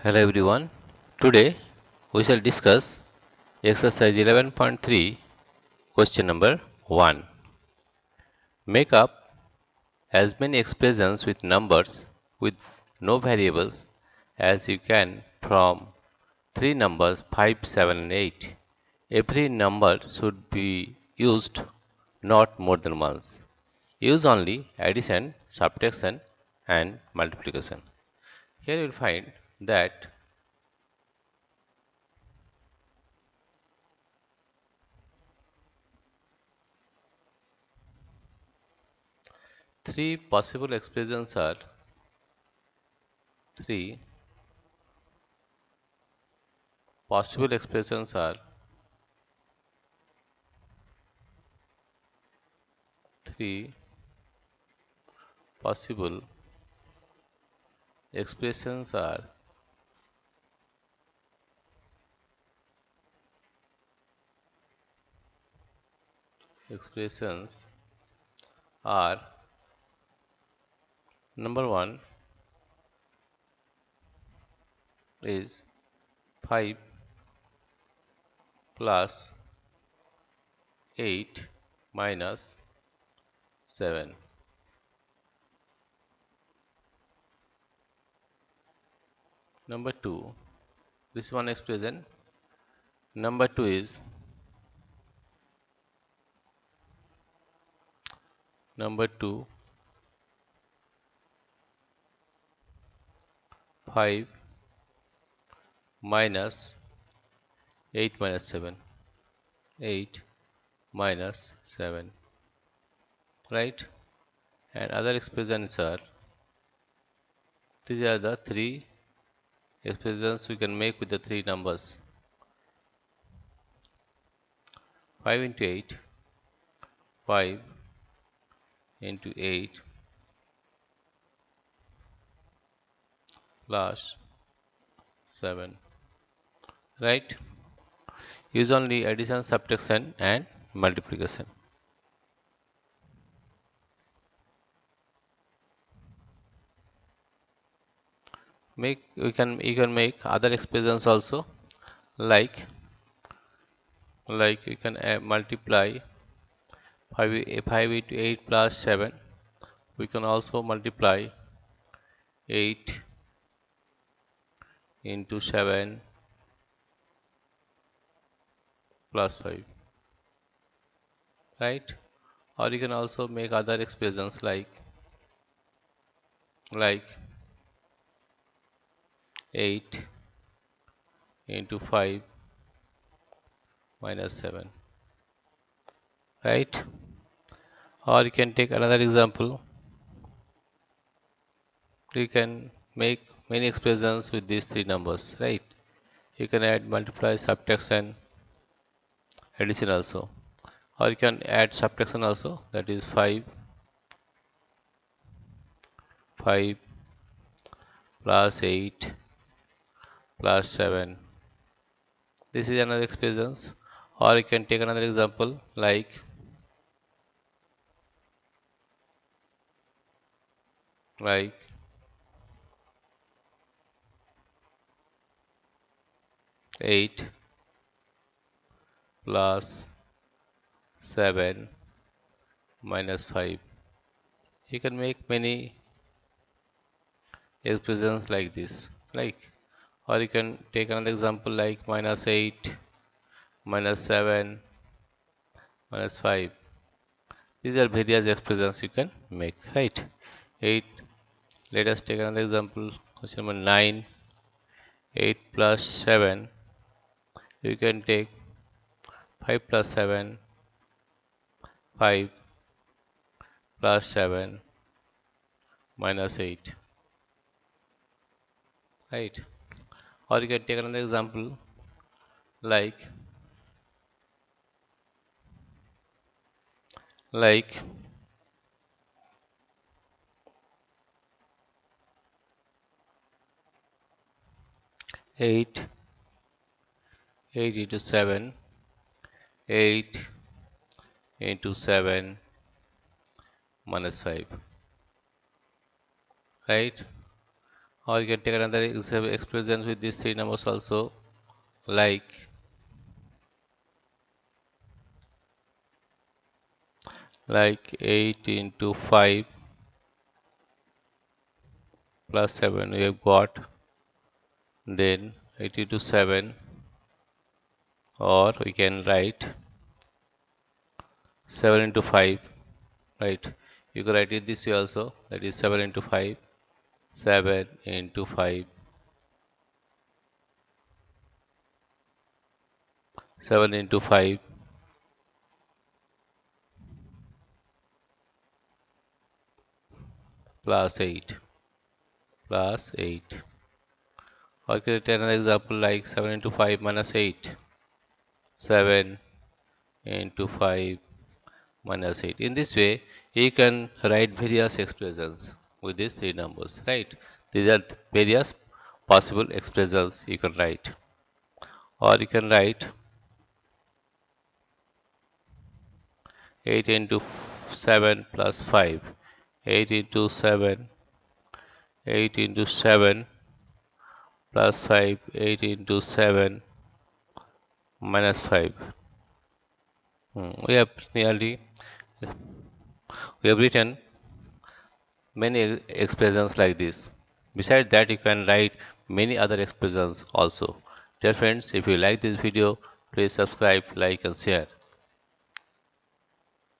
Hello everyone. Today we shall discuss exercise 11.3 question number 1. Make up as many expressions with numbers with no variables as you can from three numbers 5, 7 and 8. Every number should be used not more than once. Use only addition, subtraction and multiplication. Here you will find that three possible expressions are three possible expressions are three possible expressions are expressions are number 1 is 5 plus 8 minus 7. Number 2, this one expression. Number 2 is number 2 5 minus 8 minus 7, 8 minus 7, right? And other expressions are, these are the three expressions we can make with the three numbers. 5 into 8, 5 into 8 plus 7, right? Use only addition, subtraction and multiplication. You can make other expressions also, like you can multiply 5 into 8 plus 7. We can also multiply 8 into 7 plus 5, right? Or you can also make other expressions like 8 into 5 minus 7, right? Or you can take another example. You can make many expressions with these three numbers, right? You can add, multiply, subtraction, addition also. Or you can add subtraction also, that is 5 plus 8 plus 7. This is another expressions. Or you can take another example like 8 plus 7 minus 5. You can make many expressions like this, or you can take another example like minus 8 minus 7 minus 5. These are various expressions you can make, right? 8. Let us take another example. Question number 9. 8 plus 7. You can take 5 plus 7. 5 plus 7 minus 8. Right? Or you can take another example like 8 into 7, 8 into 7 minus 5, right? Or you can take another expression with these three numbers also, like 8 into 5 plus 7 we have got, then 8 into 7, or we can write 7 into 5, right? You can write it this way also, that is 7 into 5, 7 into 5, 7 into 5 plus 8, plus 8. Or you can take another example like 7 into 5 minus 8, 7 into 5 minus 8. In this way, you can write various expressions with these three numbers, right? These are various possible expressions you can write. Or you can write 8 into 7 plus 5, 8 into 7, 8 into 7 plus 5, 8 into 7 minus 5. We have nearly we have written many expressions like this. Besides that, you can write many other expressions also. Dear friends, if you like this video, please subscribe, like and share.